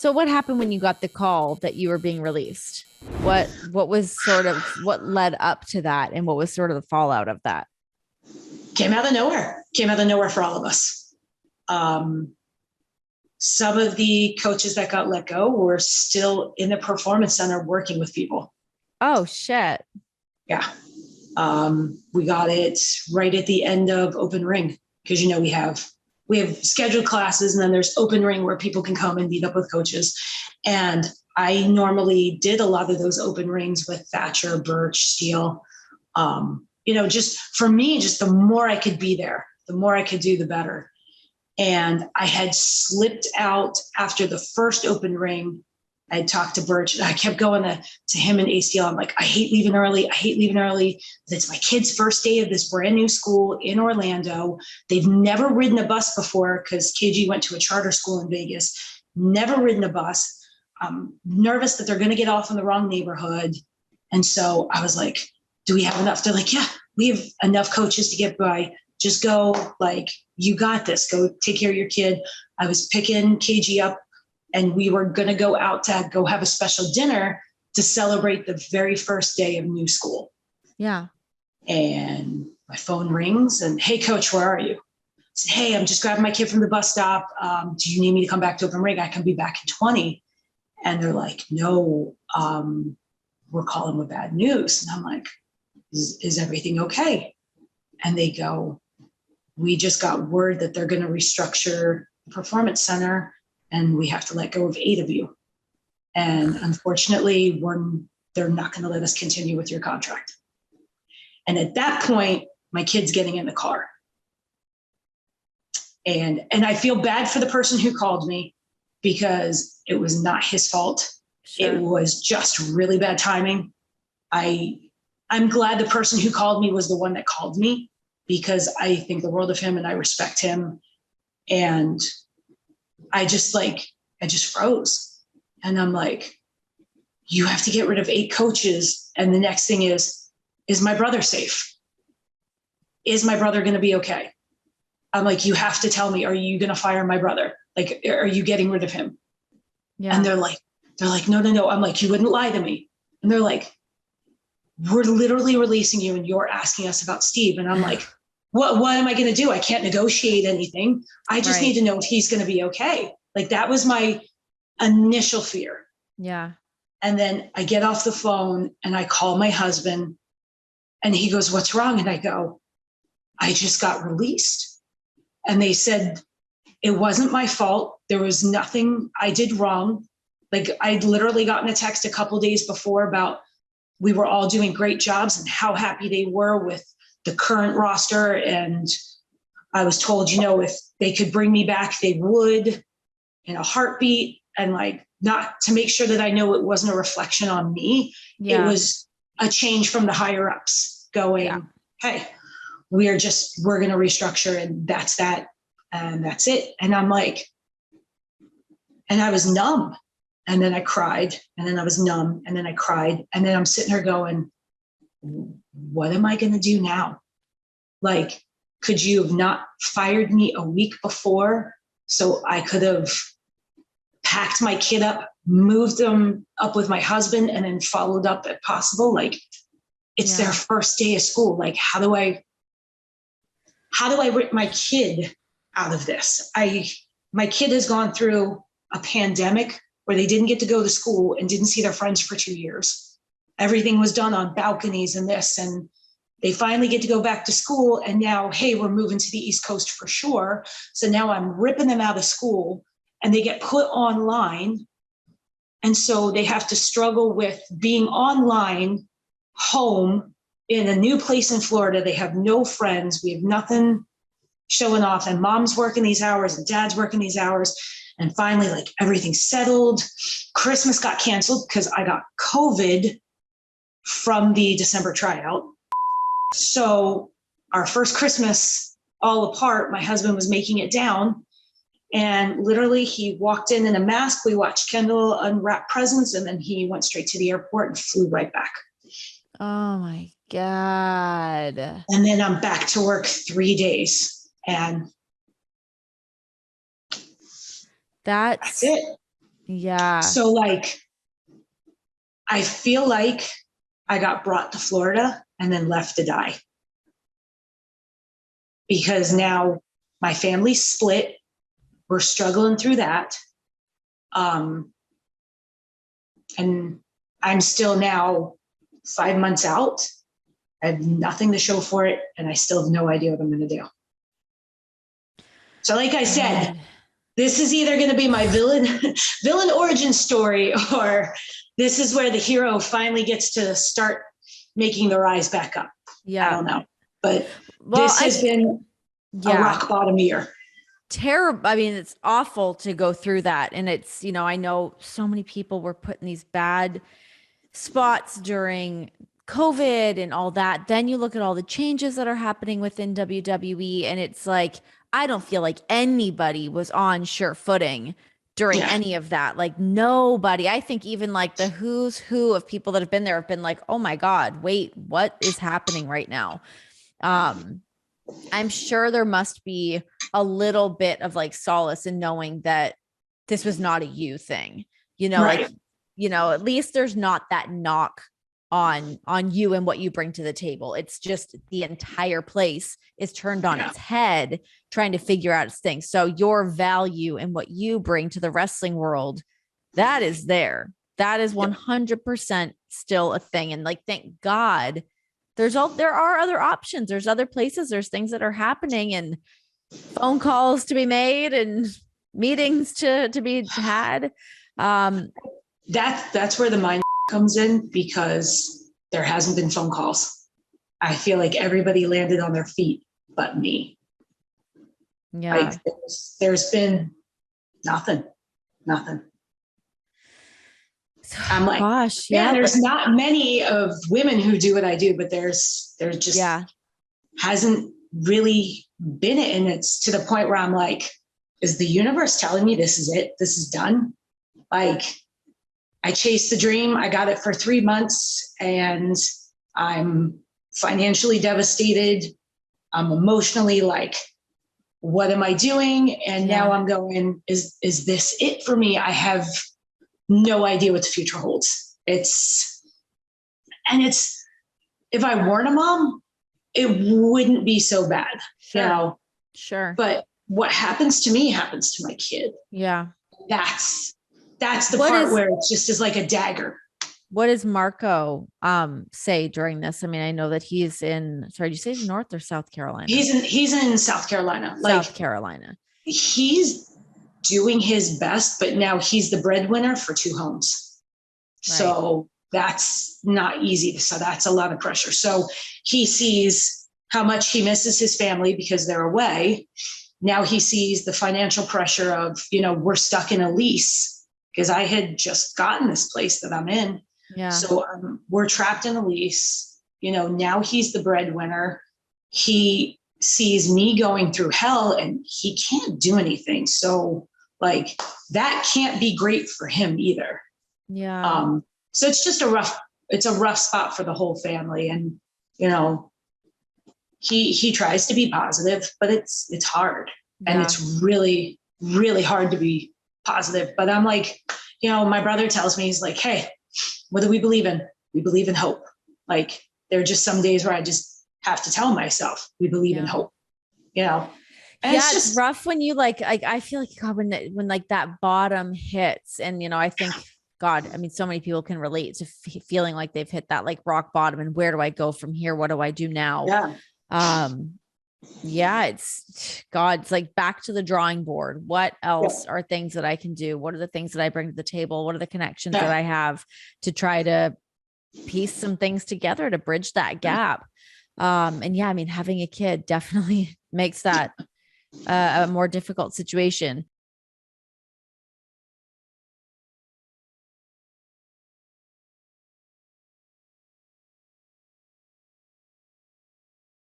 So what happened when you got the call that you were being released? What was sort of what led up to that, and what was sort of the fallout of that? Came out of nowhere for all of us. Some of the coaches that got let go were still in the performance center working with people. Oh shit. Yeah. We got it right at the end of open ring, because we have scheduled classes, and then there's open ring where people can come and meet up with coaches. And I normally did a lot of those open rings with Thatcher, Birch, Steele. Just for me, just the more I could be there, the more I could do, the better. And I had slipped out after the first open ring. I had talked to Birch, and I kept going to him and ACL. I'm like, I hate leaving early. It's my kid's first day of this brand new school in Orlando. They've never ridden a bus before, because KG went to a charter school in Vegas, never ridden a bus. I'm nervous that they're going to get off in the wrong neighborhood. And so I was like, do we have enough? They're like, yeah, we have enough coaches to get by. Just go, you got this. Go take care of your kid. I was picking KG up, and we were going to go out to go have a special dinner to celebrate the very first day of new school. Yeah. And my phone rings, and, hey, coach, where are you? I said, hey, I'm just grabbing my kid from the bus stop. Do you need me to come back to open ring? I can be back in 20. And they're like, no, we're calling with bad news. And I'm like, is everything okay? And they go, we just got word that they're going to restructure the performance center, and we have to let go of 8 of you. And unfortunately, they're not going to let us continue with your contract. And at that point, my kid's getting in the car. And I feel bad for the person who called me, because it was not his fault. Sure. It was just really bad timing. I'm glad the person who called me was the one that called me, because I think the world of him and I respect him. And I just froze. And I'm like, you have to get rid of 8 coaches. And the next thing is my brother safe? Is my brother going to be okay? I'm like, you have to tell me, are you going to fire my brother? Are you getting rid of him? Yeah. And they're like, no. I'm like, you wouldn't lie to me. And they're like, we're literally releasing you, and you're asking us about Steve. And I'm like, what am I going to do? I can't negotiate anything. I just need to know if he's going to be okay. That was my initial fear. Yeah. And then I get off the phone, and I call my husband, and he goes, what's wrong? And I go, I just got released. And they said, it wasn't my fault. There was nothing I did wrong. I'd literally gotten a text a couple days before about we were all doing great jobs and how happy they were with the current roster. And I was told, if they could bring me back, they would, in a heartbeat. And not to make sure that I know it wasn't a reflection on me. Yeah. It was a change from the higher ups going, hey, we're going to restructure, and that's that. And that's it. And I'm like, and I was numb. And then I cried, and then I was numb, and then I cried. And then I'm sitting there going, what am I going to do now? Could you have not fired me a week before so I could have packed my kid up, moved them up with my husband, and then followed up if possible? It's their first day of school. How do I rip my kid out of this? My kid has gone through a pandemic where they didn't get to go to school and didn't see their friends for 2 years. Everything was done on balconies and this, and they finally get to go back to school. And now, hey, we're moving to the East Coast for sure. So now I'm ripping them out of school, and they get put online. And so they have to struggle with being online, home, in a new place in Florida. They have no friends. We have nothing showing off. And mom's working these hours, and dad's working these hours. And finally, everything's settled. Christmas got canceled because I got COVID from the December tryout. So our first Christmas all apart, my husband was making it down. And literally he walked in a mask. We watched Kendall unwrap presents, and then he went straight to the airport and flew right back. Oh my God. And then I'm back to work 3 days, and that's it. Yeah. So like, I feel like I got brought to Florida and then left to die, because now my family's split. We're struggling through that. And I'm still now 5 months out. I have nothing to show for it, and I still have no idea what I'm going to do. So like I said, this is either going to be my villain origin story, or this is where the hero finally gets to start making the rise back up. Yeah. I don't know. But this has been a rock bottom year. Terrible. I mean, it's awful to go through that. And it's, you know, I know so many people were put in these bad spots during COVID and all that. Then you look at all the changes that are happening within WWE, and it's like, I don't feel like anybody was on sure footing during any of that. Like nobody. I think even like the who's who of people that have been there have been like, oh my God, wait, what is happening right now? I'm sure there must be a little bit of like solace in knowing that this was not a you thing, you know, like, you know, at least there's not that knock on you and what you bring to the table. It's just the entire place is turned on its head, trying to figure out its thing. So your value and what you bring to the wrestling world, that is there. That is 100% still a thing. And like, thank God there are other options. There's other places, there's things that are happening, and phone calls to be made and meetings to be had. That's where the mind comes in, because there hasn't been phone calls. I feel like everybody landed on their feet but me. Yeah. Like there's been nothing. I'm like, gosh, there's not many of women who do what I do, but there's just hasn't really been it. And it's to the point where I'm like, is the universe telling me this is it? This is done? Like, I chased the dream. I got it for 3 months, and I'm financially devastated. I'm emotionally like, what am I doing? And now I'm going, is this it for me? I have no idea what the future holds. If I weren't a mom, it wouldn't be so bad, you know? Sure. But what happens to me happens to my kid. Yeah. That's the part where it's just is like a dagger. What does Marco say during this? I mean, I know that he's in, sorry, did you say he's North or South Carolina? He's in South Carolina. South Carolina. He's doing his best, but now he's the breadwinner for 2 homes. Right. So that's not easy. So that's a lot of pressure. So he sees how much he misses his family because they're away. Now he sees the financial pressure of, you know, we're stuck in a lease, because I had just gotten this place that I'm in. Yeah. So we're trapped in a lease. You know, now he's the breadwinner. He sees me going through hell and he can't do anything. So like, that can't be great for him either. Yeah. So it's just a rough spot for the whole family. And, you know, he tries to be positive, but it's hard. Yeah. And it's really, really hard to be positive. But I'm like, you know, my brother tells me, he's like, hey, what do we believe in? We believe in hope. Like, there are just some days where I just have to tell myself we believe in hope, you know? And it's rough when you like, I feel like, God, when like that bottom hits, and, you know, I think, God, I mean, so many people can relate to feeling like they've hit that like rock bottom, and where do I go from here? What do I do now? Yeah. It's God, it's like back to the drawing board. What else are things that I can do? What are the things that I bring to the table? What are the connections that I have to try to piece some things together to bridge that gap? And yeah, I mean, having a kid definitely makes that a more difficult situation.